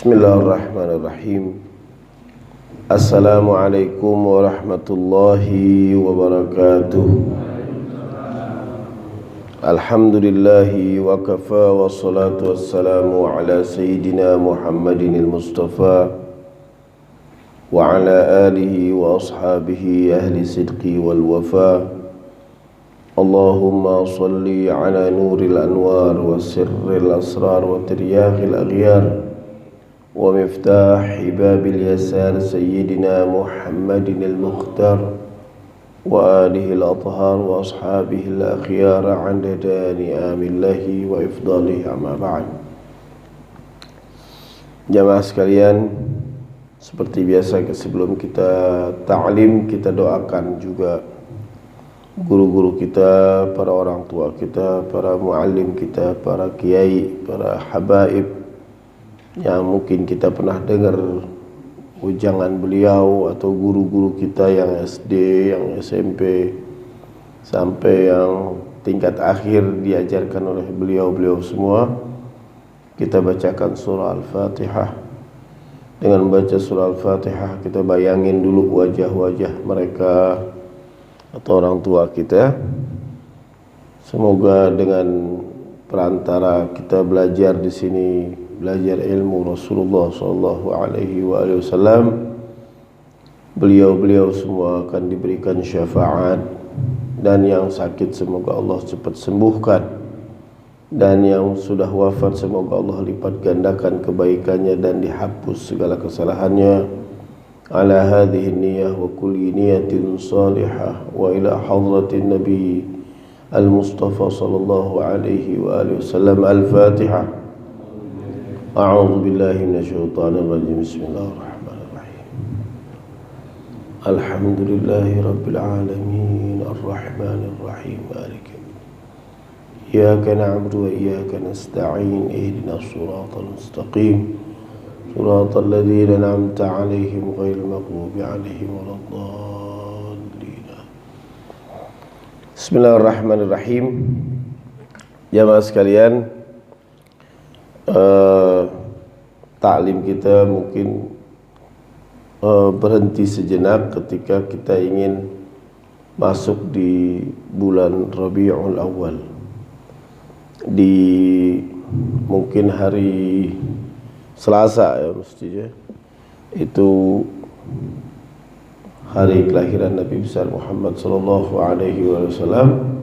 Bismillahirrahmanirrahim. Assalamualaikum warahmatullahi wabarakatuh. Alhamdulillahi wa kafa wa salatu wassalamu ala sayyidina Muhammadin al-Mustafa wa ala alihi wa ashabihi ahli sidqi wal wafa. Allahumma salli ala nuril anwar wa sirril asrar wa tiryaqil aghyar wa miftah babil yasar sayyidina Muhammadin al-Mukhtar wa alihi al-athhar wa ashabihi al-akhyar andadani amillahi wa ifdalihi amma ba'd. Jamaah sekalian, seperti biasa sebelum kita ta'lim, kita doakan juga guru-guru kita, para orang tua kita, para muallim kita, para kiai, para habaib yang mungkin kita pernah dengar ujangan beliau, atau guru-guru kita yang SD, yang SMP, sampai yang tingkat akhir diajarkan oleh beliau-beliau semua. Kita bacakan surah Al-Fatihah. Dengan membaca surah Al-Fatihah, kita bayangin dulu wajah-wajah mereka atau orang tua kita. Semoga dengan perantara kita belajar di sini, belajar ilmu Rasulullah sallallahu alaihi wasallam, beliau-beliau semua akan diberikan syafaat, dan yang sakit semoga Allah cepat sembuhkan, dan yang sudah wafat semoga Allah lipat gandakan kebaikannya dan dihapus segala kesalahannya. Ala hadhihi niyyah wa kulli niyatin salihah wa ila hadratin nabi al-Mustafa sallallahu alaihi wasallam. Al-Fatihah. A'udzu billahi minasyaitonir rajim. Bismillahirrahmanirrahim. Alhamdulillahi rabbil alamin arrahmanir rahim maliki yaumiddin. Iyyaka na'budu wa iyyaka nasta'in. Ihdinas siratal mustaqim. Siratal ladzina an'amta 'alaihim ghairil maghdubi 'alaihim waladdallin. Bismillahirrahmanirrahim. Jamaah sekalian, taklim kita mungkin berhenti sejenak ketika kita ingin masuk di bulan Rabiul Awal. Di mungkin hari Selasa ya mestinya, itu hari kelahiran Nabi besar Muhammad sallallahu alaihi wasallam.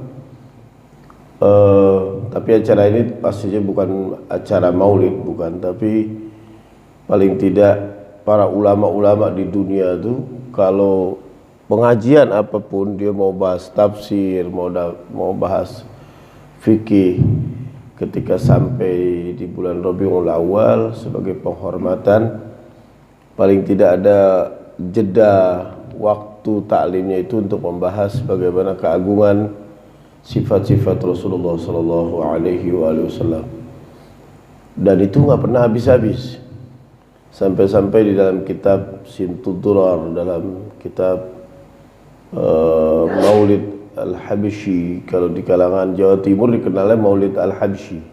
Tapi acara ini pastinya bukan acara maulid, bukan, tapi paling tidak para ulama-ulama di dunia itu kalau pengajian apapun, dia mau bahas tafsir, mau bahas fikih, ketika sampai di bulan Rabiul Awal sebagai penghormatan, paling tidak ada jeda waktu taklimnya itu untuk membahas bagaimana keagungan sifat-sifat Rasulullah sallallahu alaihi wasallam. Dan itu nggak pernah habis-habis. Sampai-sampai di dalam kitab Sintud Durar, dalam kitab Maulid Al-Habsyi, kalau di kalangan Jawa Timur dikenalnya Maulid Al-Habsyi.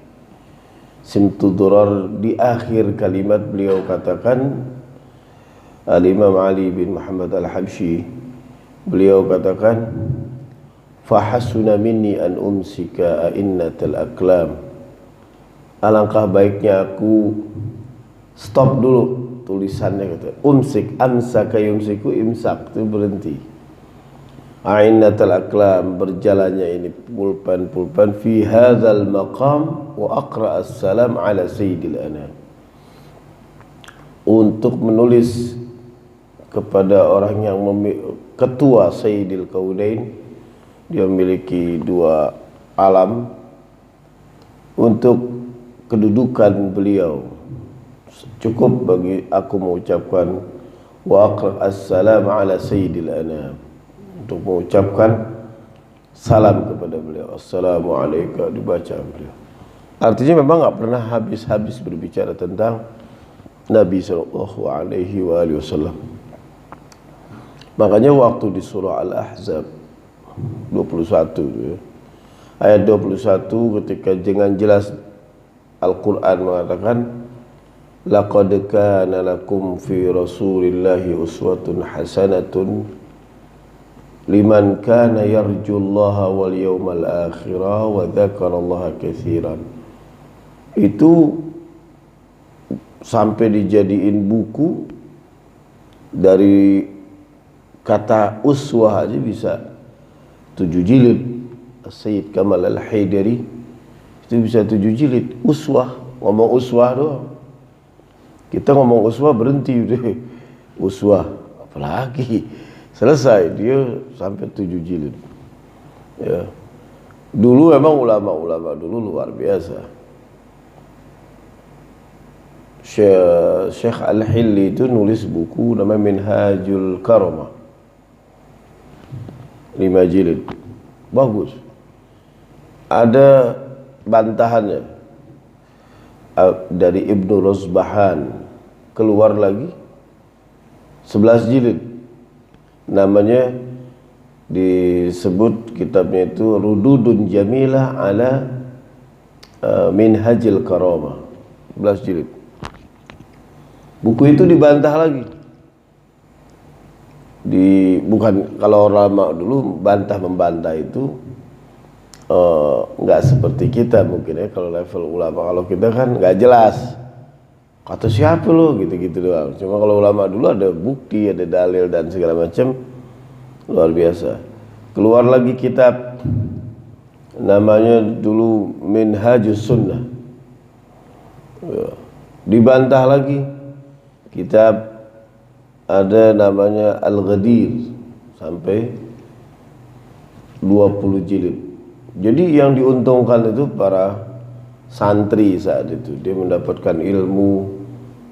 Sintud Durar, di akhir kalimat beliau katakan, Al-Imam Ali bin Muhammad Al-Habsyi, beliau katakan, fahasuna minni an umsika a'innatal aklam. Alangkah baiknya aku stop dulu tulisannya, kata umsik, amsaka yumsiku, imsak itu berhenti. A'innatal aklam, berjalannya ini pulpen fi hadzal maqam wa aqra as-salam ala sayyidil anam, untuk menulis kepada orang yang ketua Sayyidil Kaunain. Dia memiliki dua alam. Untuk kedudukan beliau, cukup bagi aku mengucapkan wa aqra as-salam ala sayyidil anam, untuk mengucapkan salam kepada beliau. Assalamualaikum, dibaca beliau. Artinya memang enggak pernah habis-habis berbicara tentang Nabi sallallahu alaihi wasallam. Makanya waktu di surah Al-Ahzab 21 ya. Ayat 21, ketika dengan jelas Al-Quran mengatakan laqad kana lakum fi rasulillahi uswatun hasanatun liman kana yarjullaha wal yawmal akhirah wa dzakarallaha katsiran. Itu sampai dijadiin buku, dari kata uswah aja bisa 7 jilid. Sayyid Kamal Al-Haidari itu bisa 7 jilid. Uswah, ngomong uswah doang. Kita ngomong uswah berhenti udah. Uswah apalagi selesai, dia sampai 7 jilid. Ya. Dulu memang ulama-ulama dulu luar biasa. Syekh Al-Hilli itu nulis buku namanya Minhajul Karamah, 5 jilid, bagus. Ada bantahannya dari Ibnu Rozbahan, keluar lagi 11 jilid, namanya disebut kitabnya itu Rududun Jamilah ala Minhajil Karamah, 11 jilid. Buku itu dibantah lagi. Bukan, kalau ulama dulu membantah itu nggak seperti kita mungkin ya. Kalau level ulama, kalau kita kan nggak jelas, kata siapa lo, gitu-gitu doang. Cuma kalau ulama dulu ada bukti, ada dalil dan segala macam, luar biasa. Keluar lagi kitab namanya dulu Minhajus Sunnah, dibantah lagi. Kitab ada namanya Al-Ghadir, sampai 20 jilid. Jadi yang diuntungkan itu para santri saat itu, dia mendapatkan ilmu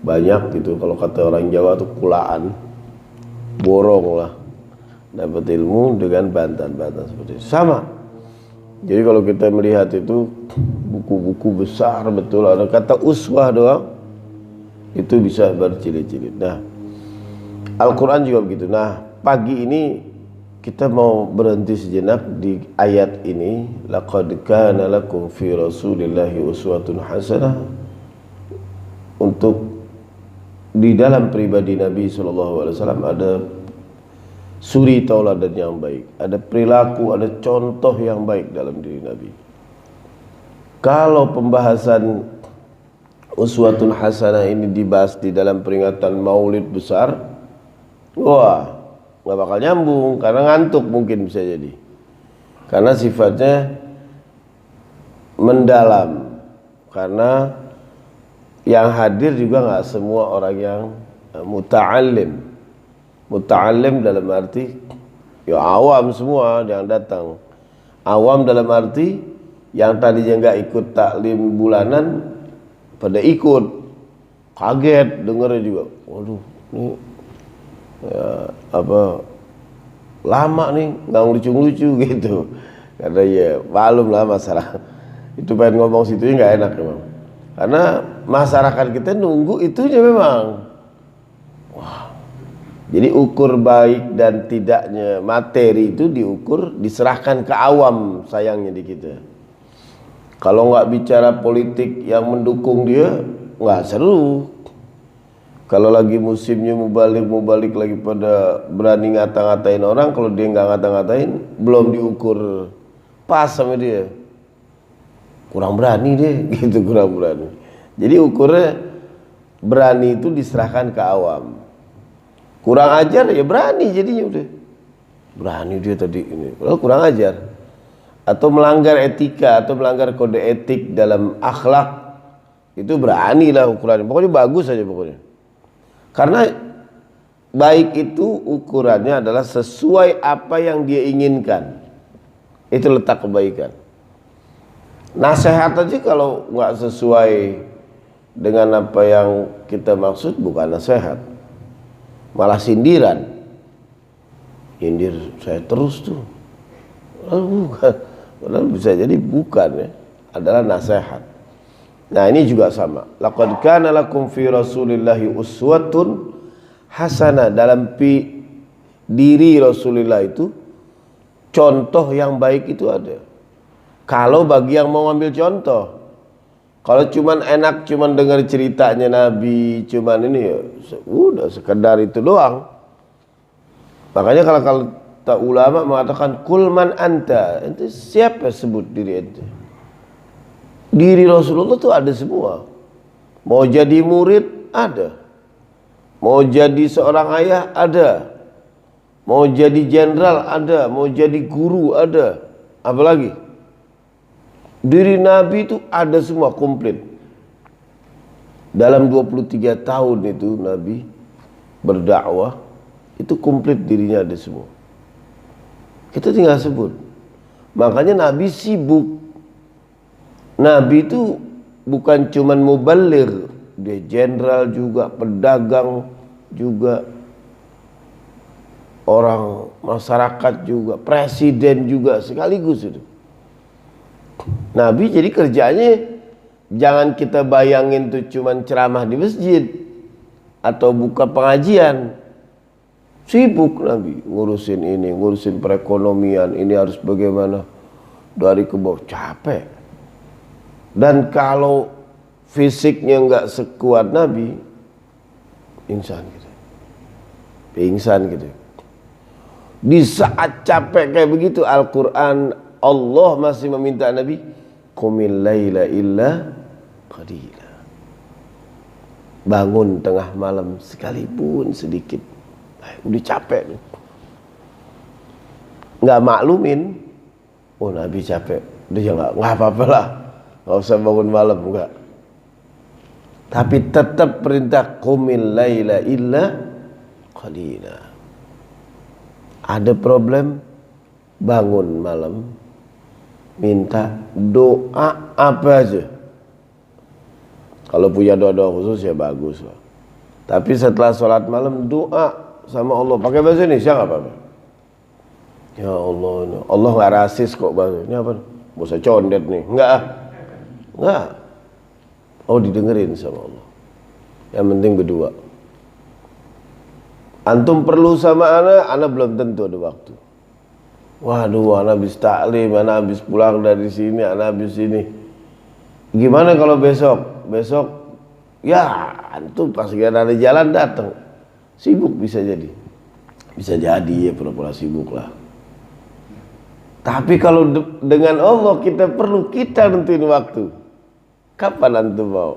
banyak gitu. Kalau kata orang Jawa itu kulaan, borong lah, dapat ilmu dengan bantahan-bantahan seperti itu. Sama. Jadi kalau kita melihat itu buku-buku besar betul, ada kata uswah doang itu bisa berjilid-jilid. Nah, Al-Quran juga begitu. Nah, pagi ini kita mau berhenti sejenak di ayat ini, laqad kana lakum fi rasulillahi uswatun hasanah. Untuk di dalam pribadi Nabi SAW ada suri tauladan yang baik, ada perilaku, ada contoh yang baik dalam diri Nabi. Kalau pembahasan uswatun hasanah ini dibahas di dalam peringatan maulid besar, wah, nggak bakal nyambung, karena ngantuk mungkin bisa jadi, karena sifatnya mendalam, karena yang hadir juga nggak semua orang yang muta'allim dalam arti ya awam semua yang datang. Awam dalam arti yang tadinya nggak ikut taklim bulanan pada ikut, kaget dengarnya juga, waduh ini ya, lama nih nggak lucu-lucu gitu. Karena ya malum lah masalah itu, pengen ngomong situ nggak enak memang, karena masyarakat kita nunggu itunya memang. Wah, jadi ukur baik dan tidaknya materi itu diukur, diserahkan ke awam sayangnya di kita. Kalau nggak bicara politik yang mendukung dia, nggak seru. Kalau lagi musimnya mubalik lagi pada berani ngata-ngatain orang, kalau dia nggak ngata-ngatain, belum diukur pas sama dia, kurang berani deh, gitu, kurang berani. Jadi ukurnya berani itu diserahkan ke awam. Kurang ajar ya berani jadinya udah. Berani dia tadi ini, kalau kurang ajar. Atau melanggar etika atau melanggar kode etik dalam akhlak, itu berani lah ukurannya. Pokoknya bagus aja pokoknya. Karena baik itu ukurannya adalah sesuai apa yang dia inginkan. Itu letak kebaikan. Nasihat aja kalau nggak sesuai dengan apa yang kita maksud, bukan nasihat, malah sindiran. Sindir saya terus tuh. Bukan. Padahal bisa jadi bukan ya, adalah nasihat. Nah ini juga sama. Laqad kana lakum fi rasulillahi uswatun hasanah. Dalam diri Rasulullah itu contoh yang baik itu ada. Kalau bagi yang mau ambil contoh, Kalau cuman enak cuman dengar ceritanya Nabi, cuman ini ya udah sekedar itu doang. Makanya kalau tak ulama mengatakan kulman anta, itu siapa sebut diri ente? Diri Rasulullah tuh ada semua. Mau jadi murid ada, mau jadi seorang ayah ada, mau jadi jenderal ada, mau jadi guru ada, apalagi diri Nabi itu ada semua komplit. Dalam 23 tahun itu Nabi berdakwah, itu komplit dirinya ada semua. Kita tinggal sebut. Makanya Nabi sibuk. Nabi itu bukan cuman mubaligh, dia jenderal juga, pedagang juga, orang masyarakat juga, presiden juga sekaligus itu. Nabi jadi kerjanya jangan kita bayangin tuh cuman ceramah di masjid atau buka pengajian. Sibuk Nabi ngurusin ini, ngurusin perekonomian, ini harus bagaimana dari ke bawah, capek. Dan kalau fisiknya nggak sekuat Nabi, pingsan gitu. Pingsan gitu. Di saat capek kayak begitu, Al-Quran Allah masih meminta Nabi, qumil laila illa qalila. Bangun tengah malam sekalipun sedikit. Udah capek nih. Nggak maklumin, oh Nabi capek, udah ya nggak apa-apa lah, nggak usah bangun malam, enggak. Tapi tetap perintah qumil laila illa qalila. Ada problem, bangun malam, minta doa apa aja. Kalau punya doa-doa khusus ya bagus lah. Tapi setelah sholat malam doa sama Allah pakai bahasa Indonesia nggak apa-apa. Ya Allah, Allah nggak rasis kok bahasa ini apa? Bosa condet nih, nggak. Oh didengerin sama Allah. Yang penting berdua. Antum perlu sama anak belum tentu ada waktu. Waduh, anak habis taklim, anak habis pulang dari sini, anak habis ini. Gimana kalau besok? Besok, ya antum pas ada jalan datang. Sibuk bisa jadi ya, pura-pura sibuk lah. Tapi kalau dengan Allah kita perlu, kita nentuin waktu. Kapan antum mau?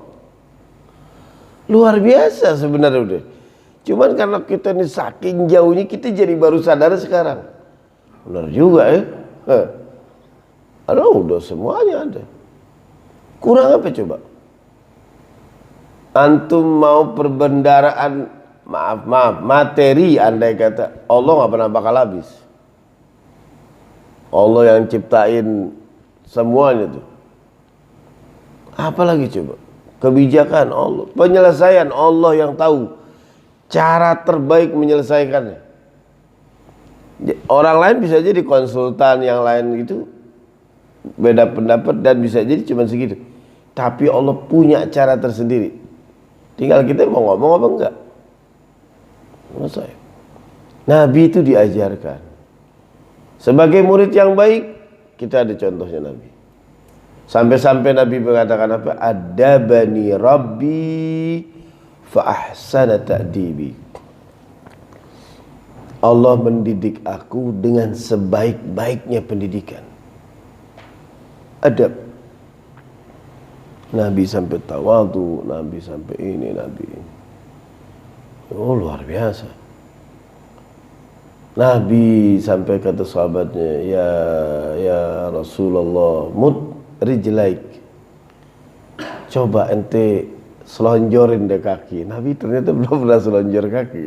Luar biasa sebenarnya udah. Cuman karena kita ini saking jauhnya, kita jadi baru sadar sekarang. Benar juga ya. Udah semuanya ada. Kurang apa coba? Antum mau perbendaraan, maaf, materi andai kata Allah nggak pernah bakal habis. Allah yang ciptain semuanya tuh. Apalagi coba? Kebijakan Allah, penyelesaian Allah yang tahu cara terbaik menyelesaikannya. Orang lain bisa jadi konsultan, yang lain itu beda pendapat dan bisa jadi cuma segitu. Tapi Allah punya cara tersendiri. Tinggal kita mau ngomong apa enggak. Nabi itu diajarkan. Sebagai murid yang baik, kita ada contohnya Nabi. Sampai-sampai Nabi mengatakan apa? Adabani Rabbi fa ahsana ta'dibi. Allah mendidik aku dengan sebaik-baiknya pendidikan. Adab. Nabi sampai tawadu, Nabi sampai ini, Nabi ini. Oh luar biasa. Nabi sampai kata sahabatnya, ya Rasulullah, mud rijlaik. Coba ente selonjorin deh kaki. Nabi ternyata belum pernah selonjor kaki.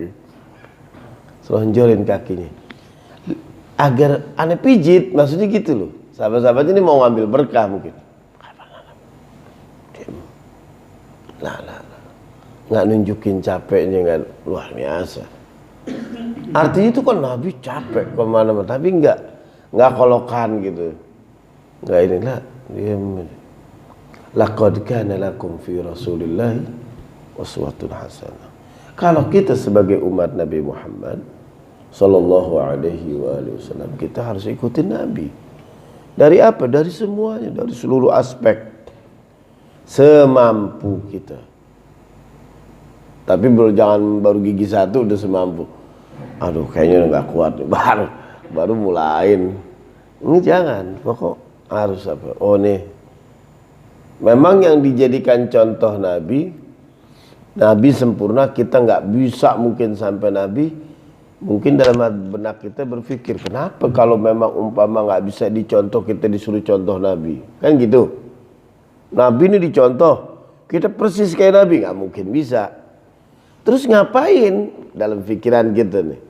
Selonjorin kakinya. Agar aneh pijit, maksudnya gitu loh. Sahabat-sahabat ini mau ngambil berkah mungkin. Lah. Nggak nunjukin capeknya, nggak, luar biasa. Artinya itu kan Nabi capek kemana-mana, tapi nggak kolokan gitu, nggak inilah dia. Laqad kana lakum fi Rasulillahi uswatun hasanah. Kalau kita sebagai umat Nabi Muhammad sallallahu alaihi wasallam, kita harus ikutin Nabi. Dari apa? Dari semuanya, dari seluruh aspek. semampu kita. Tapi jangan baru gigi satu udah semampu. Aduh, kayaknya udah nggak kuat, baru mulain. Ini jangan, pokok harus apa? Oh nih, memang yang dijadikan contoh Nabi sempurna, kita nggak bisa mungkin sampai Nabi. Mungkin dalam benak kita berpikir, kenapa kalau memang umpama nggak bisa dicontoh, kita disuruh contoh Nabi, kan gitu. Nabi ini dicontoh, kita persis kayak Nabi, nggak mungkin bisa. Terus ngapain dalam pikiran kita nih?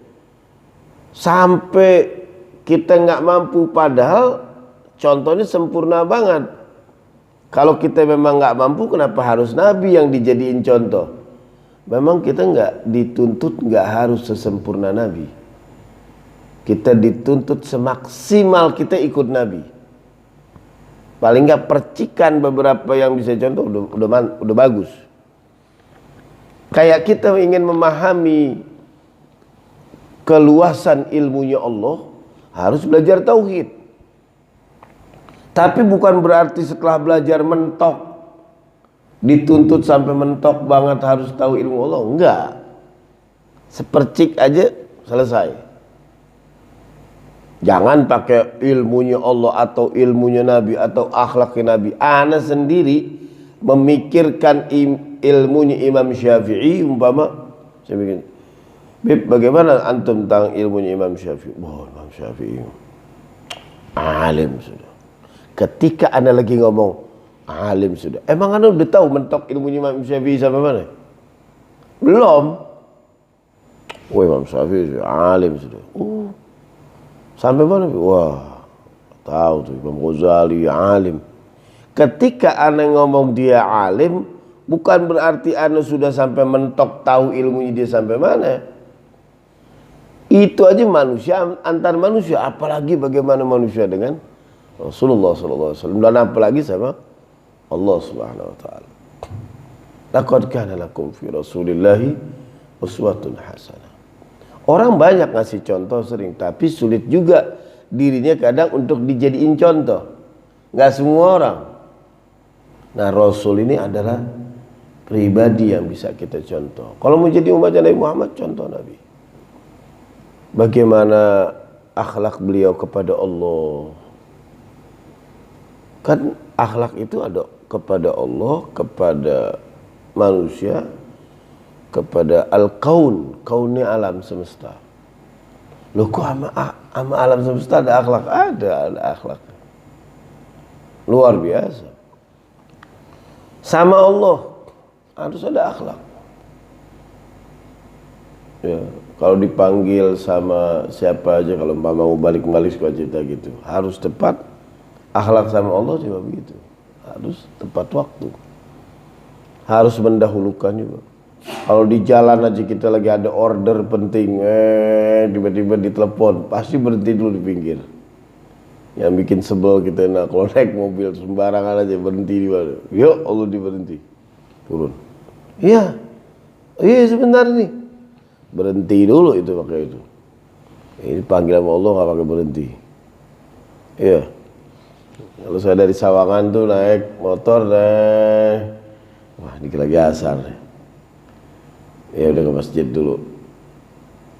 Sampai kita nggak mampu, padahal contohnya sempurna banget. Kalau kita memang nggak mampu, kenapa harus Nabi yang dijadiin contoh? Memang kita nggak dituntut nggak harus sesempurna Nabi. Kita dituntut semaksimal kita ikut Nabi. Paling nggak percikan beberapa yang bisa contoh udah bagus. Kayak kita ingin memahami keluasan ilmunya Allah, harus belajar tauhid. Tapi bukan berarti setelah belajar mentok, dituntut sampai mentok banget harus tahu ilmu Allah. Enggak, sepercik aja selesai. Jangan pakai ilmunya Allah atau ilmunya Nabi atau akhlaknya Nabi. Ana sendiri memikirkan ilmunya Imam Syafi'i, umpama saya bikin, Bib, bagaimana antum tentang ilmunya Imam Syafi'i? Oh, Imam Syafi'i alim sudah. Ketika Anda lagi ngomong alim sudah, emang Anda udah tahu mentok ilmunya Imam Syafi'i sampai mana? Belum. Oh, Imam Syafi'i alim sudah. Sampai mana? Wah, tahu tuh Imam Ghazali alim. Ketika Anda ngomong dia alim, bukan berarti Anda sudah sampai mentok tahu ilmunya dia sampai mana. Itu aja manusia antar manusia, apalagi bagaimana manusia dengan Rasulullah SAW, dan apalagi sama Allah Subhanahu Wa Taala. Laqad kana lakum fi Rasulillahi uswatun hasanah. Orang banyak ngasih contoh sering, tapi sulit juga dirinya kadang untuk dijadiin contoh. Nggak semua orang. Nah, Rasul ini adalah pribadi yang bisa kita contoh. Kalau mau jadi umatnya Nabi Muhammad, contoh Nabi. Bagaimana akhlak beliau kepada Allah. Kan akhlak itu ada kepada Allah, kepada manusia, kepada al-kaun, kaunnya alam semesta. Loh, kok sama alam semesta ada akhlak? Ada akhlak. Luar biasa. Sama Allah harus ada akhlak. Ya, kalau dipanggil sama siapa aja, kalau mau balik-balik suka cerita gitu, harus tepat. Akhlak sama Allah juga begitu, harus tepat waktu, harus mendahulukan juga. Kalau di jalan aja kita lagi ada order penting, tiba-tiba ditelepon, pasti berhenti dulu di pinggir. Yang bikin sebel kita, nah kalau naik mobil sembarangan aja berhenti di mana? Yuk, Allah diberhenti, turun. Iya sebentar nih, berhenti dulu itu pakai itu. Ini panggilan Allah nggak pakai berhenti. Iya. Kalau saya dari Sawangan tuh naik motor, wah dikit lagi asar. Ya udah ke masjid dulu.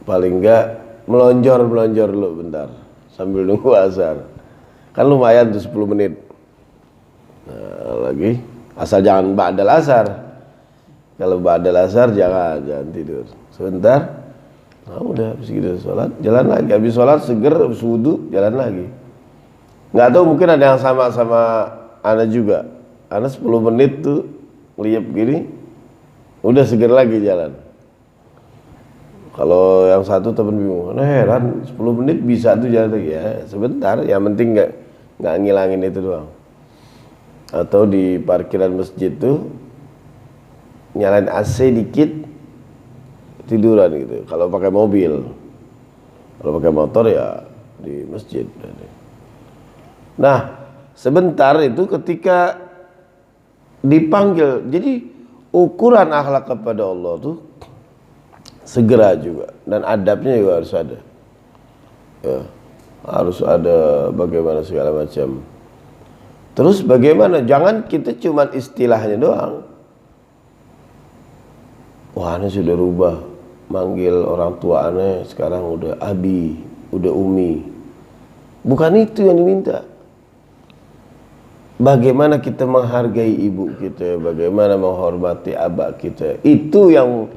Paling enggak melonjor dulu bentar sambil nunggu asar. Kan lumayan tuh 10 menit. Nah, lagi asal jangan ba'dal asar. Kalau ba'dal asar jangan tidur. Sebentar. Nah, udah habis gitu sholat, jalan lagi. Habis sholat seger, habis wudu, jalan lagi. Nggak tahu, mungkin ada yang sama Ana juga. Ana 10 menit tuh ngeliap gini, udah seger lagi jalan. Kalau yang satu temen bingung, nah heran 10 menit bisa tuh jalan lagi. Ya sebentar, yang penting nggak ngilangin itu doang. Atau di parkiran masjid tuh nyalain AC dikit, tiduran gitu. Kalau pakai mobil, kalau pakai motor ya di masjid. Nah, sebentar itu ketika dipanggil. Jadi ukuran akhlak kepada Allah tuh segera juga, dan adabnya juga harus ada. Ya, harus ada bagaimana segala macam Terus bagaimana? Jangan kita cuma istilahnya doang. Wah, ini sudah rubah. Manggil orang tua aneh sekarang udah abi, udah umi. Bukan itu yang diminta. Bagaimana kita menghargai ibu kita, bagaimana menghormati abah kita. Itu yang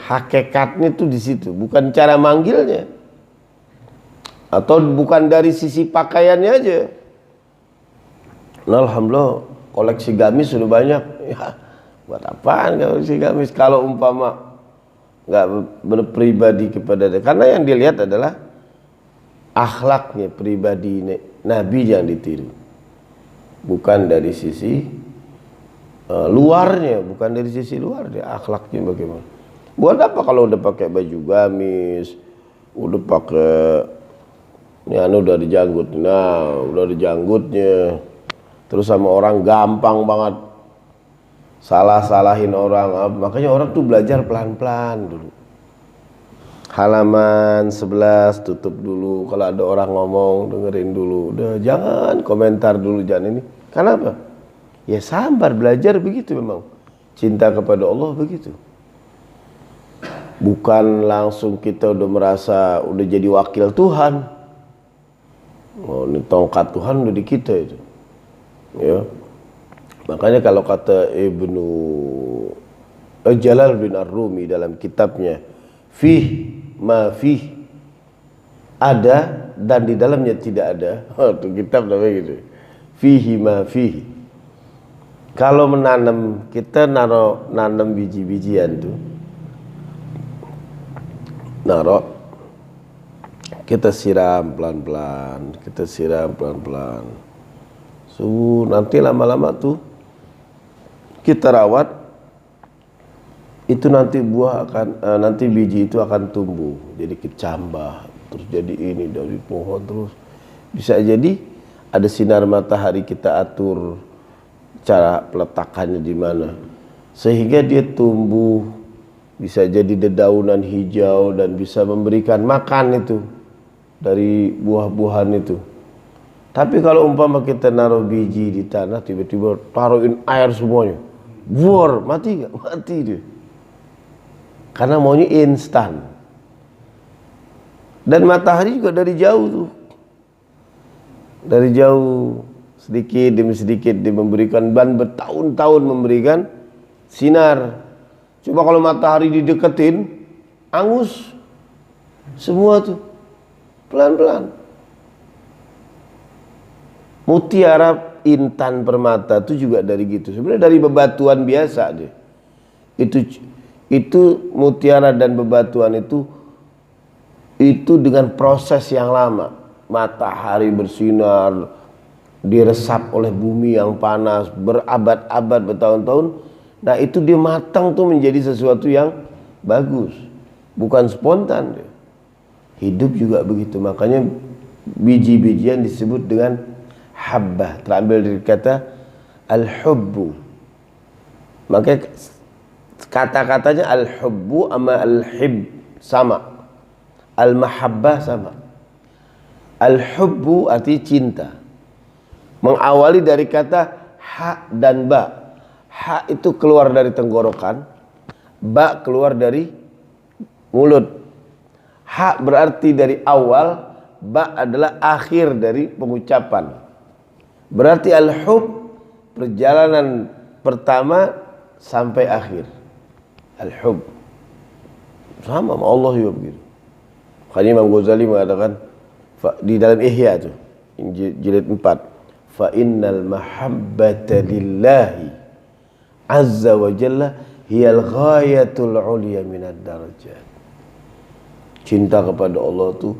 hakikatnya tuh di situ, bukan cara manggilnya. Atau bukan dari sisi pakaiannya aja. Nah, alhamdulillah koleksi gamis sudah banyak. Ya, buat apaan koleksi gamis kalau umpama nggak berpribadi kepada dia. Karena yang dilihat adalah akhlaknya pribadi Nabi yang ditiru. Bukan dari sisi luarnya, bukan dari sisi luar dia, akhlaknya bagaimana. Buat apa kalau udah pakai baju gamis, udah pakai ini udah dijanggut, udah dijanggutnya, terus sama orang gampang banget salahin orang. Makanya orang tuh belajar pelan-pelan dulu. Halaman 11 tutup dulu, kalau ada orang ngomong dengerin dulu, udah jangan komentar dulu, jangan ini. Kenapa? Ya sabar, belajar begitu memang. Cinta kepada Allah begitu. Bukan langsung kita udah merasa udah jadi wakil Tuhan. Oh, ini tongkat Tuhan udah di kita itu. Ya. Makanya kalau kata Ibnu Jalal bin Ar-Rumi dalam kitabnya Fih ma fih, ada dan di dalamnya tidak ada. Oh, itu kitab namanya gitu. Fihi ma fihi. Kalau menanam, kita nanam biji-bijian tuh, kita siram pelan-pelan, nanti lama-lama tuh kita rawat, itu nanti nanti biji itu akan tumbuh, jadi kecambah, terus jadi ini dari pohon, terus bisa jadi ada sinar matahari, kita atur cara peletakannya di mana sehingga dia tumbuh, bisa jadi dedaunan hijau dan bisa memberikan makan itu dari buah-buahan itu. Tapi kalau umpama kita naruh biji di tanah, tiba-tiba taruhin air semuanya, mati nggak? Mati dia. Karena maunya instan. Dan matahari juga dari jauh tuh. Dari jauh, sedikit demi sedikit dia memberikan, dan bertahun-tahun memberikan sinar. Coba kalau matahari dideketin, angus semua tuh. Pelan-pelan. Mutiara intan permata itu juga dari gitu. Sebenarnya dari bebatuan biasa deh. Itu mutiara dan bebatuan itu dengan proses yang lama. Matahari bersinar, diresap oleh bumi yang panas berabad-abad, bertahun-tahun. Nah, itu dia matang tuh menjadi sesuatu yang bagus. Bukan spontan deh. Hidup juga begitu. Makanya biji-bijian disebut dengan habbah, terambil dari kata al-hubbu. Makanya kata-katanya al-hubbu sama al-hib sama, al-mahabbah sama. Al-hubbu arti cinta, mengawali dari kata ha dan ba. Ha itu keluar dari tenggorokan, ba keluar dari mulut. Ha berarti dari awal, ba adalah akhir dari pengucapan. Berarti al-hub perjalanan pertama sampai akhir. Al-hub sama sama Allah juga begitu. Makanya Imam Ghazali mengatakan di dalam Ihya itu jilid 4, fa innal mahabbata lillahi azza wa jalla hiyal ghayatul ulya minad darajat. Cinta kepada Allah tuh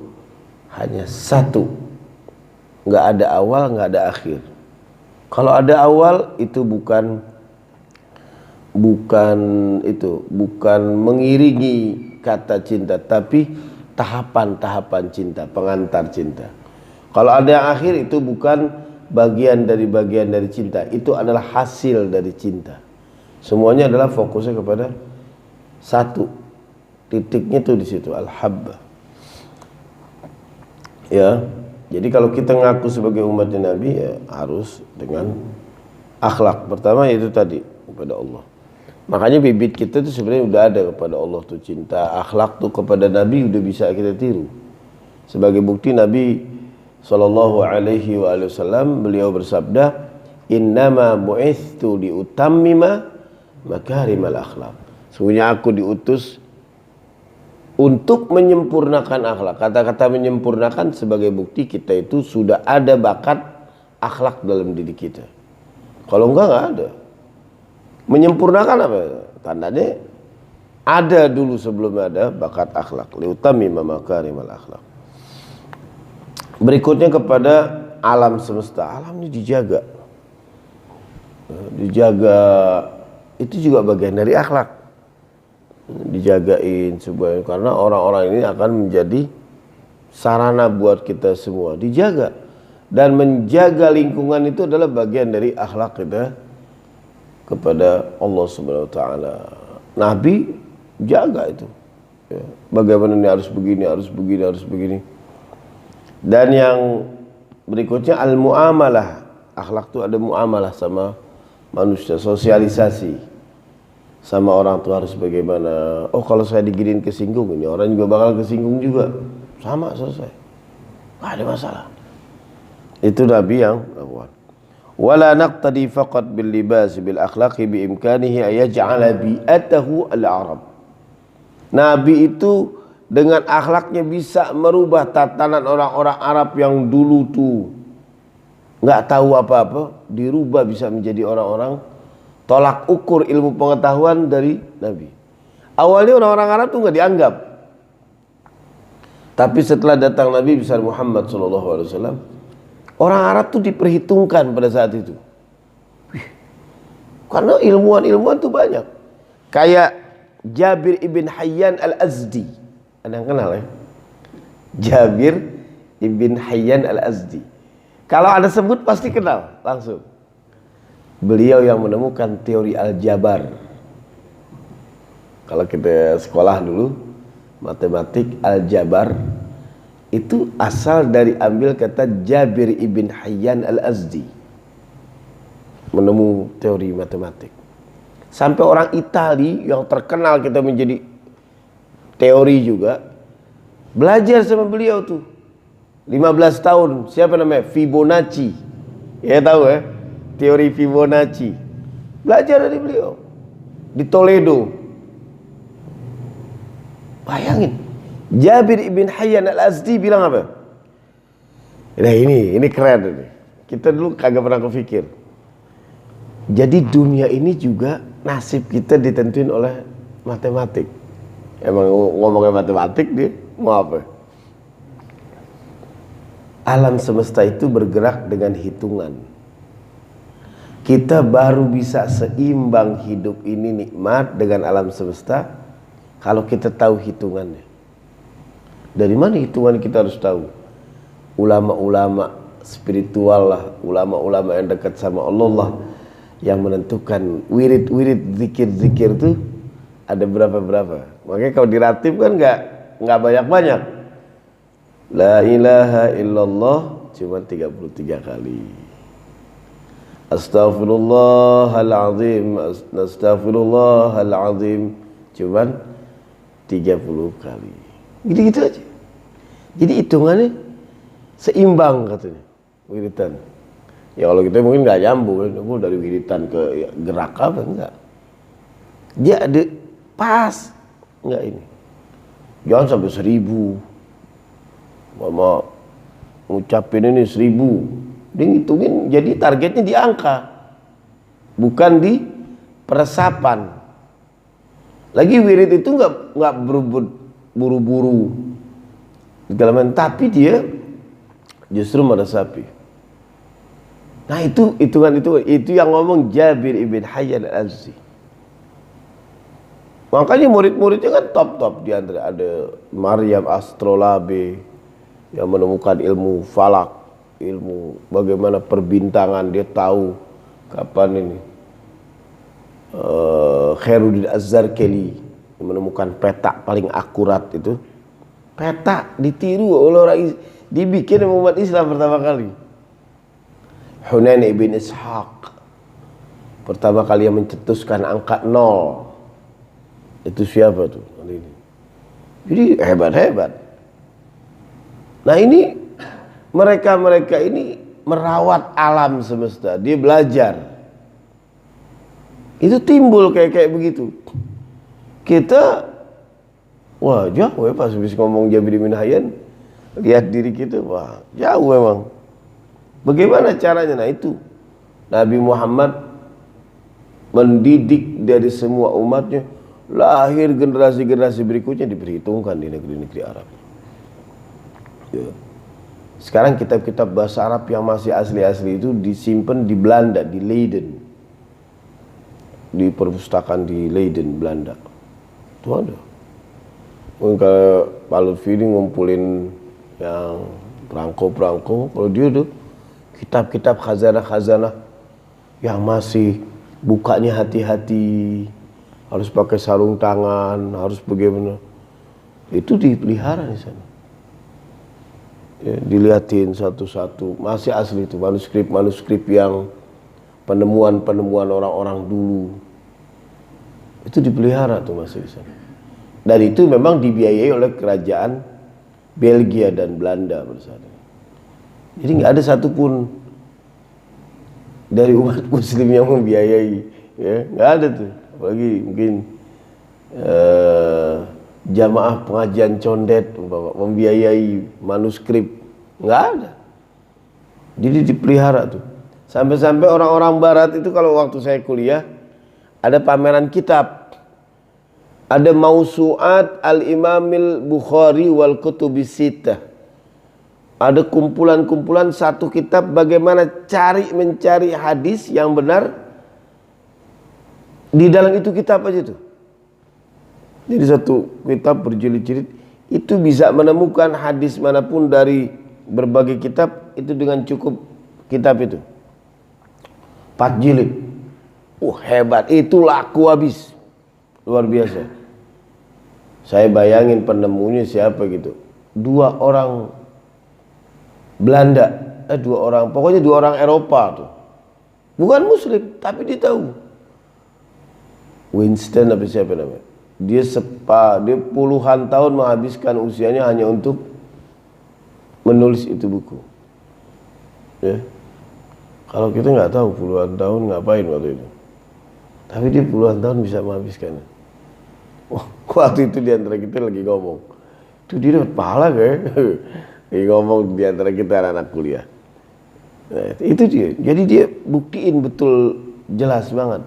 hanya satu, nggak ada awal, nggak ada akhir. Kalau ada awal itu bukan mengiringi kata cinta, tapi tahapan-tahapan cinta, pengantar cinta. Kalau ada yang akhir itu bukan bagian dari cinta, itu adalah hasil dari cinta. Semuanya adalah fokusnya kepada satu. Titiknya tuh di situ, al-habba. Ya. Jadi kalau kita ngaku sebagai umatnya Nabi ya harus dengan akhlak. Pertama itu tadi kepada Allah. Makanya bibit kita tuh sebenarnya udah ada kepada Allah tuh cinta. Akhlak tuh kepada Nabi udah bisa kita tiru. Sebagai bukti Nabi Sallallahu alaihi wasallam beliau bersabda, innama bu'ithtu liutammima makarimal akhlak. Sesungguhnya aku diutus untuk menyempurnakan akhlak. Kata-kata menyempurnakan sebagai bukti kita itu sudah ada bakat akhlak dalam diri kita. Kalau enggak ada. Menyempurnakan apa? Tandanya ada dulu sebelum ada bakat akhlak. Liutammima makarimal akhlak. Berikutnya kepada alam semesta. Alam ini dijaga. Dijaga itu juga bagian dari akhlak. Dijagain sebuah, karena orang-orang ini akan menjadi sarana buat kita semua. Dijaga. Dan menjaga lingkungan itu adalah bagian dari akhlak kita kepada Allah Subhanahu wa taala. Nabi jaga itu. Ya. Bagaimana ini harus begini, harus begini, harus begini. Dan yang berikutnya al-muamalah. Akhlak itu ada muamalah sama manusia, sosialisasi sama orang tua harus bagaimana. Oh kalau saya diginiin kesinggung, ini orang juga bakal kesinggung juga. Sama, selesai. Nggak ada masalah. Itu Nabi yang lakukan. Wala naqtadi faqat bil libas bil akhlaqi bi imkanihi ayaj'ala bi'atahu al-arab. Nabi itu dengan akhlaknya bisa merubah tatanan orang-orang Arab yang dulu tuh nggak tahu apa-apa, dirubah bisa menjadi orang-orang tolak ukur ilmu pengetahuan dari Nabi. Awalnya orang-orang Arab tuh nggak dianggap, tapi setelah datang Nabi besar Muhammad SAW, orang Arab tuh diperhitungkan pada saat itu. Karena ilmuwan-ilmuwan tuh banyak. Kayak Jabir ibn Hayyan al-Azdi. Ada yang kenal ya? Jabir ibn Hayyan al-Azdi. Kalau ada sebut pasti kenal langsung. Beliau yang menemukan teori aljabar. Kalau kita sekolah dulu matematik aljabar itu asal dari ambil kata Jabir ibn Hayyan al-Azdi. Menemu teori matematik. Sampai orang Itali yang terkenal kita menjadi teori juga belajar sama beliau tuh 15 tahun. Siapa namanya? Fibonacci. Ya tahu ya, teori Fibonacci. Belajar dari beliau di Toledo. Bayangin, Jabir ibn Hayyan al-Azdi bilang apa? Nah ini keren ini. Kita dulu kagak pernah kepikir. Jadi dunia ini juga nasib kita ditentuin oleh matematik. Emang ngomongin matematik dia mau apa? Alam semesta itu bergerak dengan hitungan. Kita baru bisa seimbang hidup ini nikmat dengan alam semesta kalau kita tahu hitungannya. Dari mana hitungan kita harus tahu? Ulama-ulama spiritual lah, ulama-ulama yang dekat sama Allah lah yang menentukan wirid-wirid zikir-zikir tuh ada berapa-berapa. Makanya kalau diratib kan nggak banyak-banyak. La ilaha illallah cuma 33 kali. Astaghfirullahaladzim, astaghfirullahaladzim cuma 30 kali. Gitu-gitu aja. Jadi hitungannya seimbang katanya wiritan. Ya kalau kita mungkin nggak nyambung dari wiritan ke gerak apa enggak. Dia ada pas enggak ini. Jangan sampai 1000. Mama ngucapin ini 1000. Dia ngitungin jadi targetnya di angka. Bukan di peresapan. Lagi wirid itu enggak berebut buru-buru. Tapi dia justru meresapi. Nah itu hitungan itu yang ngomong Jabir ibn Hayyan al-Azdi. Makanya murid-muridnya kan top-top di antara ada Maryam Astrolabe yang menemukan ilmu falak, ilmu bagaimana perbintangan, dia tahu kapan ini. Khairuddin Az-Zarkeli yang menemukan peta paling akurat itu. Peta ditiru oleh orang dibikin umat Islam pertama kali. Hunain ibn Ishaq pertama kali yang mencetuskan angka 0. Itu siapa tuh? Jadi hebat-hebat. Nah ini mereka ini merawat alam semesta. Dia belajar. Itu timbul kayak begitu. Kita wah jauh ya pas habis ngomong Jabir bin Hayyan. Lihat diri kita, wah jauh memang. Bagaimana caranya? Nah itu Nabi Muhammad mendidik dari semua umatnya, lahir generasi-generasi berikutnya diperhitungkan di negeri-negeri Arab. Ya. Sekarang kitab-kitab bahasa Arab yang masih asli-asli itu disimpan di Belanda, di Leiden, di perpustakaan di Leiden, Belanda. Itu ada. Mungkin kalau Pak Lutfi ini ngumpulin yang perangko-perangko, kalau dia tuh kitab-kitab khazanah-khazanah yang masih bukanya hati-hati, harus pakai sarung tangan, harus bagaimana, itu dipelihara di sana. Ya, dilihatin satu-satu, masih asli itu manuskrip yang penemuan orang-orang dulu, itu dipelihara tuh masih di sana. Dan itu memang dibiayai oleh kerajaan Belgia dan Belanda bersama. Jadi nggak ada satupun dari umat Muslim yang membiayai, ya nggak ada tuh. Apalagi mungkin jamaah pengajian condet membiayai manuskrip, nggak ada. Jadi dipelihara tuh. Sampai-sampai orang-orang Barat itu kalau waktu saya kuliah ada pameran kitab. Ada Mausu'at Al-Imamil Bukhari wal Kutubis Sittah. Ada kumpulan-kumpulan satu kitab bagaimana mencari hadis yang benar. Di dalam itu kitab aja tuh. Jadi satu kitab berjilid-jilid itu bisa menemukan hadis manapun dari berbagai kitab itu dengan cukup kitab itu. 4 jilid. Hebat, itu laku habis. Luar biasa. Saya bayangin penemunya siapa gitu. 2 orang Belanda, 2 orang, pokoknya 2 orang Eropa tuh. Bukan Muslim, tapi dia tahu. Winston apa siapa namanya? Dia puluhan tahun menghabiskan usianya hanya untuk menulis itu buku. Ya. Kalau kita nggak tahu puluhan tahun ngapain waktu itu. Tapi dia puluhan tahun bisa menghabiskannya. Waktu itu diantara kita lagi ngomong, itu dia dapat pahala kayak lagi ngomong diantara kita anak kuliah. Nah, itu dia. Jadi dia buktiin betul jelas banget.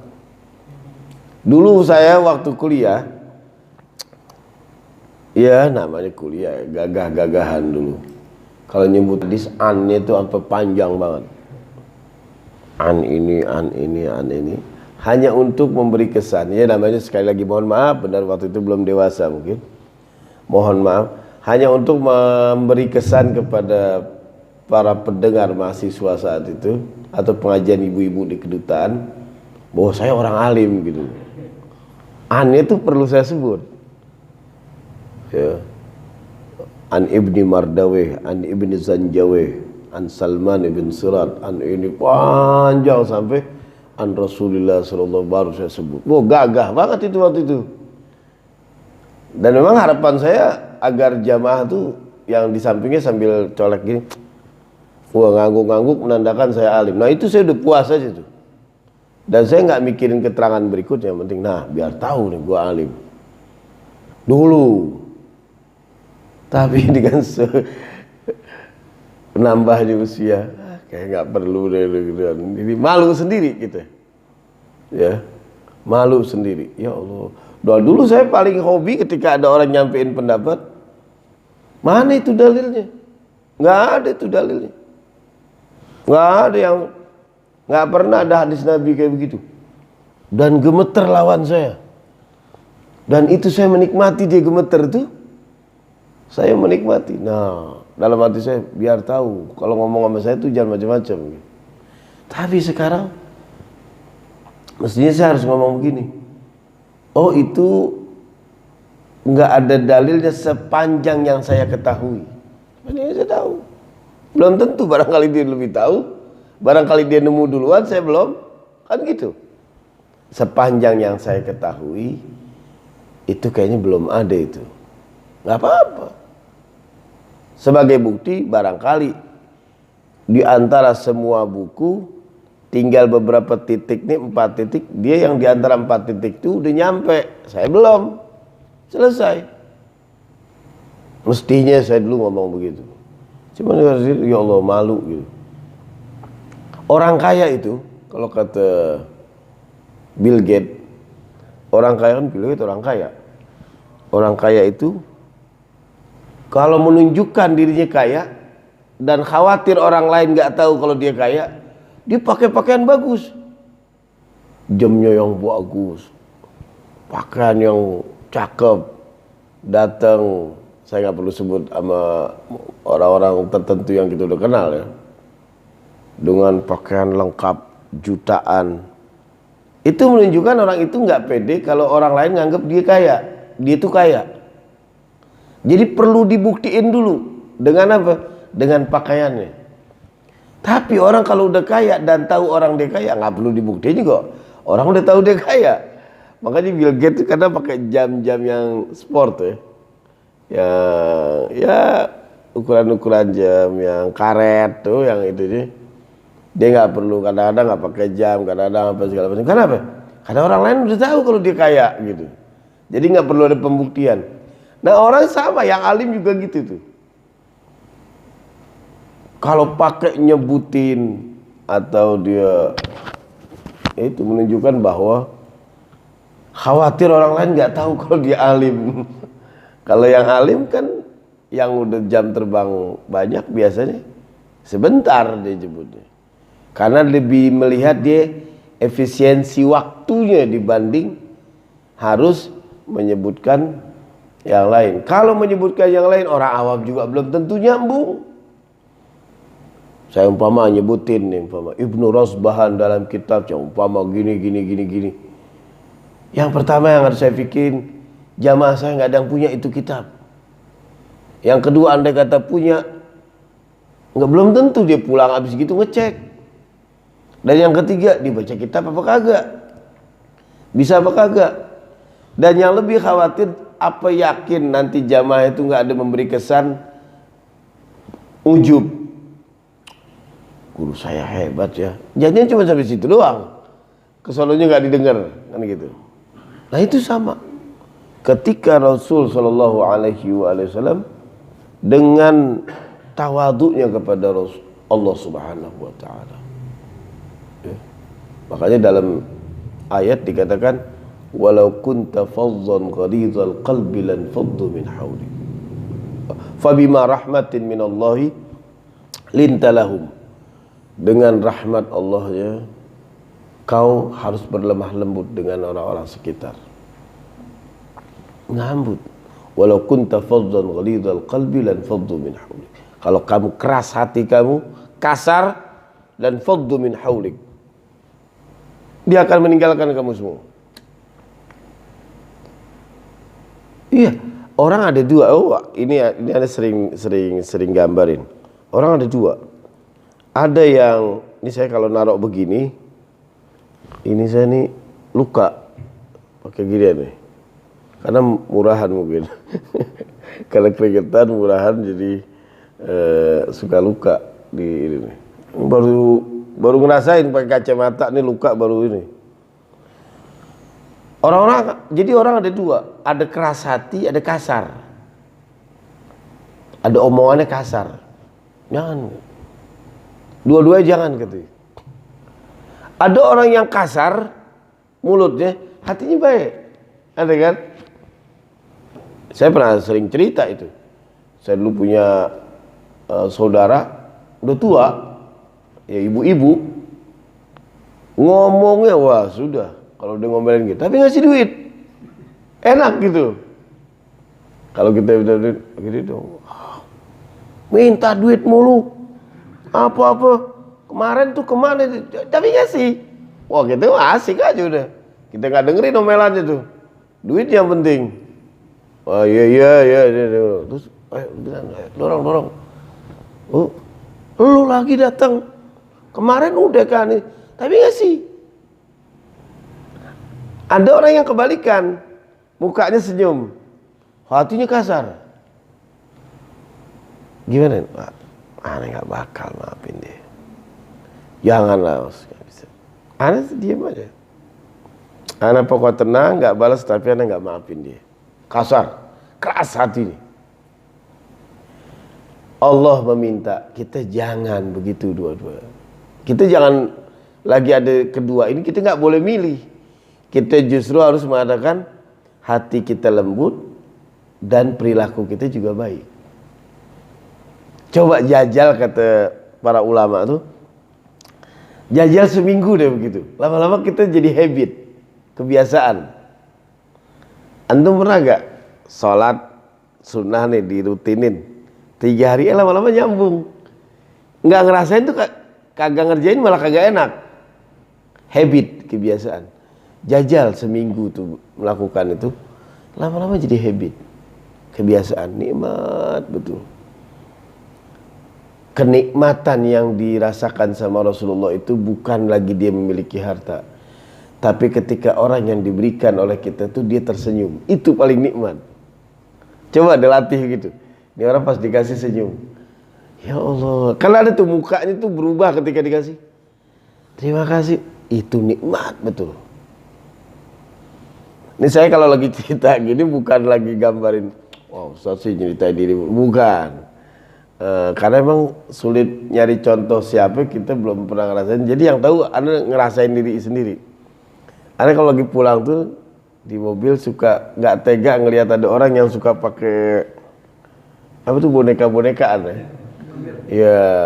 Dulu saya waktu kuliah, ya namanya kuliah, gagah-gagahan dulu. Kalau nyebut hadis an-nya itu sampai panjang banget. An ini. Hanya untuk memberi kesan, ya namanya sekali lagi mohon maaf, benar waktu itu belum dewasa mungkin, mohon maaf, hanya untuk memberi kesan kepada para pendengar mahasiswa saat itu atau pengajian ibu-ibu di kedutaan bahwa saya orang alim gitu. An itu perlu saya sebut, ya. An Ibni Mardaweh, An Ibni Zanjaweh, An Salman ibn Surat, An ini panjang sampai An Rasulullah sallallahu baru saya sebut. Gagah banget itu waktu itu. Dan memang harapan saya agar jamaah tuh yang di sampingnya sambil colek gini, ngangguk-ngangguk menandakan saya alim. Nah itu saya udah puas aja tuh. Dan saya nggak mikirin keterangan berikutnya, yang penting nah biar tahu nih gua alim. Dulu. Tapi dengan nambahnya usia, kayak nggak perlu deh, jadi malu sendiri gitu, ya malu sendiri. Ya Allah, dulu saya paling hobi ketika ada orang nyampein pendapat, mana itu dalilnya? Nggak ada itu dalilnya, nggak ada yang, nggak pernah ada hadis Nabi kayak begitu. Dan gemeter lawan saya, dan itu saya menikmati dia gemeter tuh, saya menikmati. Nah dalam hati saya biar tahu kalau ngomong sama saya itu jangan macam-macam. Tapi sekarang mestinya saya harus ngomong begini. Oh itu nggak ada dalilnya sepanjang yang saya ketahui. Ini saya tahu. Belum tentu, barangkali dia lebih tahu, barangkali dia nemu duluan, saya belum, kan gitu. Sepanjang yang saya ketahui, itu kayaknya belum ada itu. Nggak apa-apa. Sebagai bukti, barangkali di antara semua buku, tinggal beberapa titik nih, 4 titik, dia yang di antara 4 titik itu udah nyampe, saya belum. Selesai. Mestinya saya dulu ngomong begitu. Cuma ya Allah, malu gitu. Orang kaya itu, kalau kata Bill Gates, orang kaya kan Bill Gates orang kaya. Orang kaya itu kalau menunjukkan dirinya kaya dan khawatir orang lain nggak tahu kalau dia kaya, dia pakai pakaian bagus, jamnya yang bagus, pakaian yang cakep, datang. Saya nggak perlu sebut sama orang-orang tertentu yang kita udah kenal ya, dengan pakaian lengkap jutaan. Itu menunjukkan orang itu nggak pede kalau orang lain nganggap dia kaya, dia itu kaya. Jadi perlu dibuktiin dulu dengan apa? Dengan pakaiannya. Tapi orang kalau udah kaya dan tahu orang dia kaya, nggak perlu dibuktiin juga. Orang udah tahu dia kaya. Makanya Bill Gates kadang pakai jam-jam yang sport ya ukuran-ukuran jam yang karet tuh, yang itu dia nggak perlu, kadang-kadang nggak pakai jam, kadang-kadang apa segala macam. Kenapa? Karena orang lain udah tahu kalau dia kaya gitu. Jadi nggak perlu ada pembuktian. Nah orang sama yang alim juga gitu tuh. Kalau pakai nyebutin atau dia itu menunjukkan bahwa khawatir orang lain nggak tahu kalau dia alim. Kalau yang alim kan yang udah jam terbang banyak biasanya sebentar dia jemputnya. Karena lebih melihat dia efisiensi waktunya dibanding harus menyebutkan yang lain. Kalau menyebutkan yang lain, orang awam juga belum tentu nyambung. Saya umpama nyebutin nih, umpama Ibnu Rosbahan dalam kitabnya umpama gini. Yang pertama yang harus saya pikirin, jamaah saya nggak ada yang punya itu kitab. Yang kedua, andai kata punya, belum tentu dia pulang habis gitu ngecek. Dan yang ketiga, dibaca kitab apa kagak, bisa apa kagak. Dan yang lebih khawatir, apa yakin nanti jamaah itu nggak ada memberi kesan ujub, guru saya hebat ya, jadinya cuma sampai situ doang, kesononya nggak didengar kan gitu. Nah itu sama ketika Rasul Shallallahu Alaihi Wasallam dengan tawaduknya kepada Allah Subhanahu Wa Taala. Makanya dalam ayat dikatakan, walau kunta fazzan ghalidhal qalbi lan faddu min hawlik fabima rahmatin minallahi lintalahum. Dengan rahmat Allahnya kau harus berlemah lembut dengan orang-orang sekitar. Ngambut. Walau kunta fazzan ghalidhal qalbi lan faddu min hawlik. Kalau kamu keras hati, kamu kasar, dan faddu min hawlik, dia akan meninggalkan kamu semua. Iya, orang ada dua. Oh, ini ada sering gambarin. Orang ada dua. Ada yang ini saya kalau naruh begini, ini saya nih luka pakai gini nih, karena murahan mungkin. Kalau keringetan murahan jadi suka luka di ini. Baru ngerasain pakai kacamata nih luka baru ini. Jadi orang ada dua, ada keras hati, ada kasar. Ada omongannya kasar. Jangan. Dua-duanya jangan gitu. Ada orang yang kasar mulutnya, hatinya baik. Ada kan? Saya pernah sering cerita itu. Saya dulu punya saudara udah tua, ya ibu-ibu, ngomongnya wah sudah. Kalau udah ngomelin gitu, tapi ngasih duit, enak gitu. Kalau kita udah duit, gitu dong, minta duit mulu, apa-apa. Kemarin tuh kemana, tapi ngasih. Wah gitu asik aja udah. Kita nggak dengerin omelannya tuh, duit yang penting. Wah iya. Terus dorong. Oh, Lu lagi datang. Kemarin udah kan, tapi ngasih. Ada orang yang kebalikan, mukanya senyum, hatinya kasar. Gimana? Aneh nggak bakal maafin dia. Janganlah, nggak bisa. Aneh diam aja. Aneh pokok tenang, nggak balas, tapi aneh nggak maafin dia. Kasar, keras hati nih. Allah meminta kita jangan begitu dua-dua. Kita jangan lagi ada kedua ini, kita nggak boleh milih. Kita justru harus mengatakan hati kita lembut dan perilaku kita juga baik. Coba jajal kata para ulama tuh, jajal seminggu deh begitu. Lama-lama kita jadi habit, kebiasaan. Antum pernah gak sholat sunnah nih dirutinin 3 hari, lama-lama nyambung. Nggak ngerasain tuh kagak ngerjain malah kagak enak. Habit, kebiasaan. Jajal seminggu tuh melakukan itu, lama-lama jadi habit, kebiasaan, nikmat betul. Kenikmatan yang dirasakan sama Rasulullah itu bukan lagi dia memiliki harta, tapi ketika orang yang diberikan oleh kita tuh dia tersenyum, itu paling nikmat. Coba dilatih gitu. Ini orang pas dikasih senyum, ya Allah. Kalau ada tuh mukanya tuh berubah ketika dikasih, terima kasih, itu nikmat betul. Ini saya kalau lagi cerita gini bukan lagi gambarin, wow Ustaz sih nyeritain diri, bukan. Karena emang sulit nyari contoh siapa, kita belum pernah ngerasain. Jadi yang tahu Anda ngerasain diri sendiri. Anda kalau lagi pulang tuh di mobil suka nggak tega ngelihat ada orang yang suka pakai apa tuh boneka-bonekaan ya.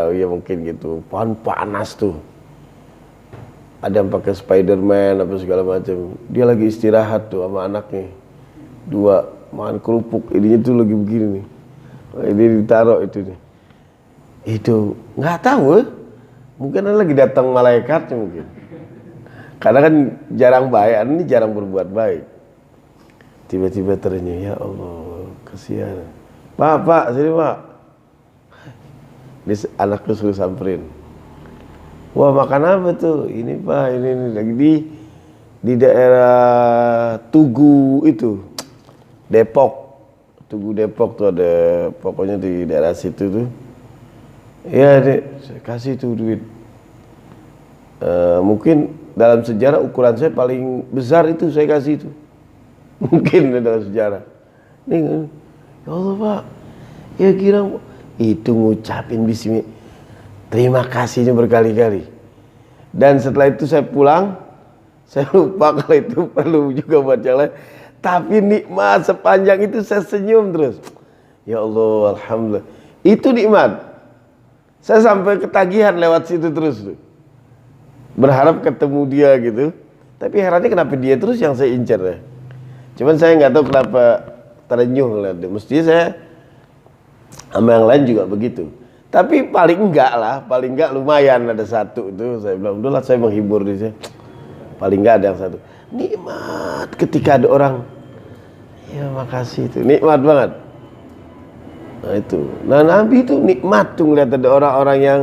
Iya mungkin gitu. Panas tuh. Ada yang pakai Spiderman apa segala macam. Dia lagi istirahat tuh sama anaknya. 2 makan kerupuk, ininya tuh lagi begini nih. Ini ditaruh itu nih. Itu nggak tahu, mungkin lagi datang malaikatnya mungkin. Karena kan jarang baik, ini jarang berbuat baik. Tiba-tiba ternyata ya Allah, kasihan. Pak, sini Pak. Ini anaknya suruh samperin. Wah makan apa tuh? Ini Pak, ini lagi di daerah Tugu itu, Depok. Tugu Depok tuh ada, pokoknya di daerah situ tuh. Ya Dek, saya kasih tuh duit. Mungkin dalam sejarah ukuran saya paling besar itu saya kasih itu. Mungkin dalam sejarah. Nih, ya Allah Pak, ya kira itu ngucapin bismillah, terima kasihnya berkali-kali. Dan setelah itu saya pulang, saya lupa kalau itu perlu juga buat yang lain. Tapi nikmat sepanjang itu saya senyum terus. Ya Allah, alhamdulillah. Itu nikmat. Saya sampai ketagihan lewat situ terus tuh. Berharap ketemu dia gitu. Tapi herannya kenapa dia terus yang saya incar ya. Cuman saya nggak tahu kenapa terenyuh ngeliat dia. Mestinya saya sama yang lain juga begitu. Tapi paling enggak lumayan ada satu itu. Saya bilang, udahlah saya menghibur dia. Paling enggak ada yang satu. Nikmat ketika ada orang, ya makasih itu, nikmat banget. Nah itu, nah Nabi itu nikmat tuh ngeliat ada orang-orang yang,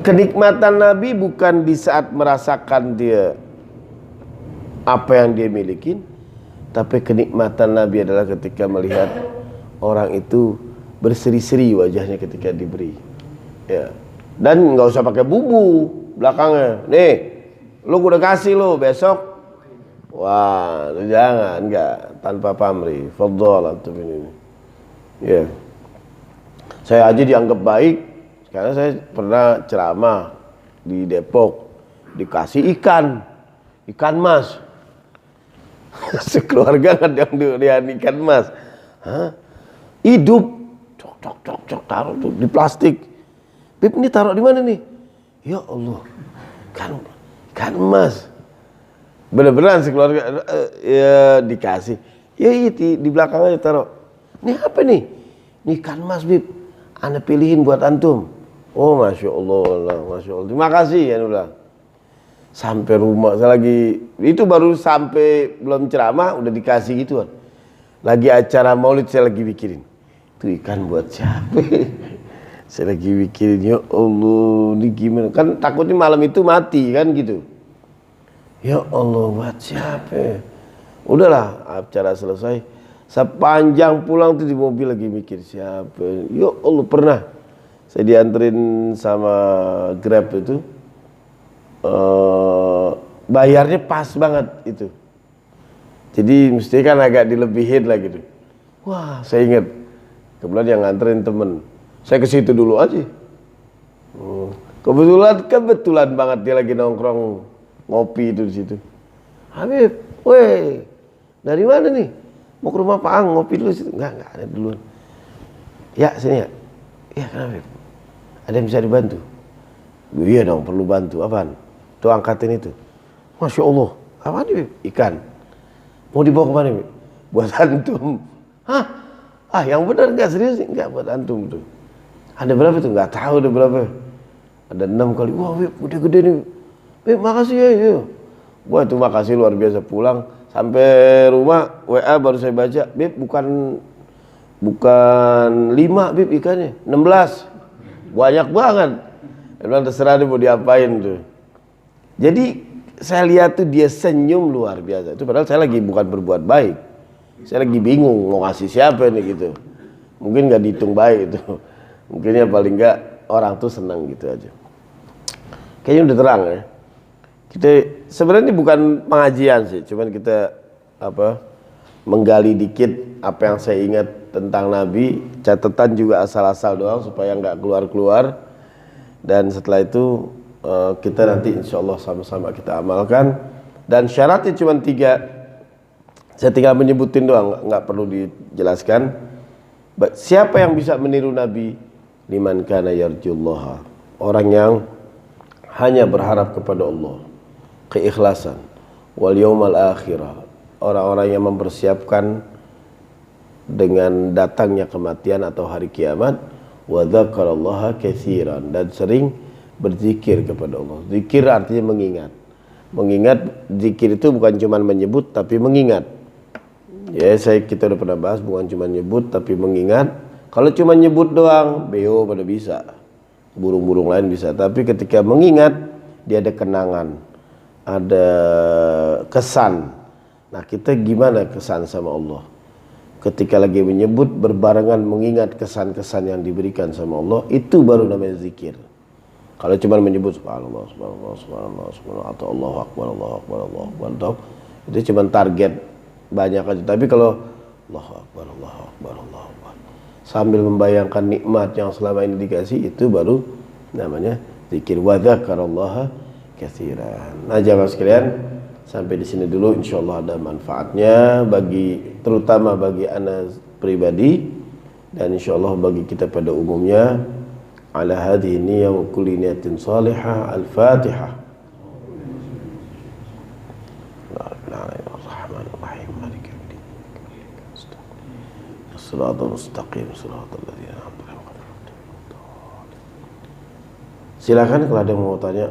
kenikmatan Nabi bukan di saat merasakan dia apa yang dia miliki, tapi kenikmatan Nabi adalah ketika melihat orang itu berseri-seri wajahnya ketika diberi. Ya. Dan nggak usah pakai bubu belakangnya. Nih, lu udah kasih lu besok. Wah, jangan, enggak, tanpa pamrih. Fadhal antum ini. Ya. Saya aja dianggap baik karena saya pernah ceramah di Depok, dikasih ikan mas. Sekeluarga kadang durian ikan mas. Hah? Hidup. Cok taruh tuh di plastik. Bib, ini taruh di mana nih? Ya Allah. Kan emas. Bener-beneran sekeluarga ya dikasih. Ya di belakangnya taruh. Ini apa nih? Ini kan emas Bib. Ana pilihin buat antum. Oh masya Allah, masya Allah. Terima kasih ya udah. Sampai rumah saya lagi itu baru sampai belum ceramah udah dikasih gituan. Lagi acara maulid saya lagi mikirin. Itu ikan buat siapa? Saya lagi mikirin, ya Allah, ini gimana? Kan takutnya malam itu mati kan gitu. Ya Allah, buat siapa ya? Udahlah, acara selesai. Sepanjang pulang tuh di mobil lagi mikir siapa. Ya Allah, pernah saya dianterin sama Grab itu. Bayarnya pas banget itu. Jadi mesti kan agak dilebihin lah gitu. Wah, saya ingat. Kebetulan yang nganterin temen. Saya ke situ dulu aja. Kebetulan banget dia lagi nongkrong ngopi itu di situ. Habib, weh, dari mana nih? Mau ke rumah Pak Ang ngopi dulu situ. Enggak ada duluan. Ya, sini ya. Iya, kenapa? Habib? Ada yang bisa dibantu? Iya dong, perlu bantu. Apaan? Tuh angkatin itu. Masya Allah. Apaan nih, Habib? Ikan. Mau dibawa kemana, Habib? Buat antum. Hah? Ah, yang benar enggak serius? Enggak, buat antum tuh. Ada berapa tuh? Enggak tahu ada berapa. Ada 6 kali. Wah, Habib, udah gede nih. Habib, makasih ya. Wah, itu makasih luar biasa. Pulang sampai rumah WA baru saya baca, Habib, bukan 5, Habib, ikannya 16. Banyak banget. Dia bilang terserah dia mau diapain tuh. Jadi saya lihat tuh dia senyum luar biasa. Itu padahal saya lagi bukan berbuat baik. Saya lagi bingung mau ngasih siapa nih gitu. Mungkin nggak dihitung baik itu. Mungkin ya paling nggak orang tuh senang gitu aja. Kayaknya udah terang ya. Kita sebenarnya ini bukan pengajian sih, cuman kita menggali dikit apa yang saya ingat tentang Nabi. Catatan juga asal-asal doang supaya nggak keluar-keluar. Dan setelah itu kita nanti insya Allah sama-sama kita amalkan. Dan syaratnya cuma 3. Saya tinggal menyebutin doang, nggak perlu dijelaskan. Siapa yang bisa meniru Nabi? Liman kana yarjullaha. Orang yang hanya berharap kepada Allah, keikhlasan, wal yaumal akhirah. Orang-orang yang mempersiapkan dengan datangnya kematian atau hari kiamat. Wa dzakarallaha katsiran, dan sering berzikir kepada Allah. Zikir artinya mengingat. Mengingat, zikir itu bukan cuma menyebut tapi mengingat. Ya, kita udah pernah bahas, bukan cuma nyebut tapi mengingat. Kalau cuma nyebut doang, beo pada bisa. Burung-burung lain bisa, tapi ketika mengingat dia ada kenangan, ada kesan. Nah, kita gimana kesan sama Allah? Ketika lagi menyebut berbarengan mengingat kesan-kesan yang diberikan sama Allah, itu baru namanya zikir. Kalau cuma menyebut subhanallah, subhanallah, subhanallah, subhanallah, atau Allahu Akbar, Allahu Akbar, Allahu Akbar, itu cuma target banyak aja. Tapi kalau Allahu Akbar, Allahu Akbar, Allahu Akbar, sambil membayangkan nikmat yang selama ini dikasih, itu baru namanya zikir. Wa dzakarallaha katsiran. Nah, jamaah sekalian, sampai di sini dulu. Insyaallah ada manfaatnya terutama bagi ana pribadi, dan insyaallah bagi kita pada umumnya. Ala hadhihi niyyah wa kulli niyatin salihah. Al-Fatihah. Bismillahirrahmanirrahim. Maliki yaumiddin. Shiratal mustaqim, shiratal ladzina an'amta 'alaihim. Silakan kalau ada yang mau tanya.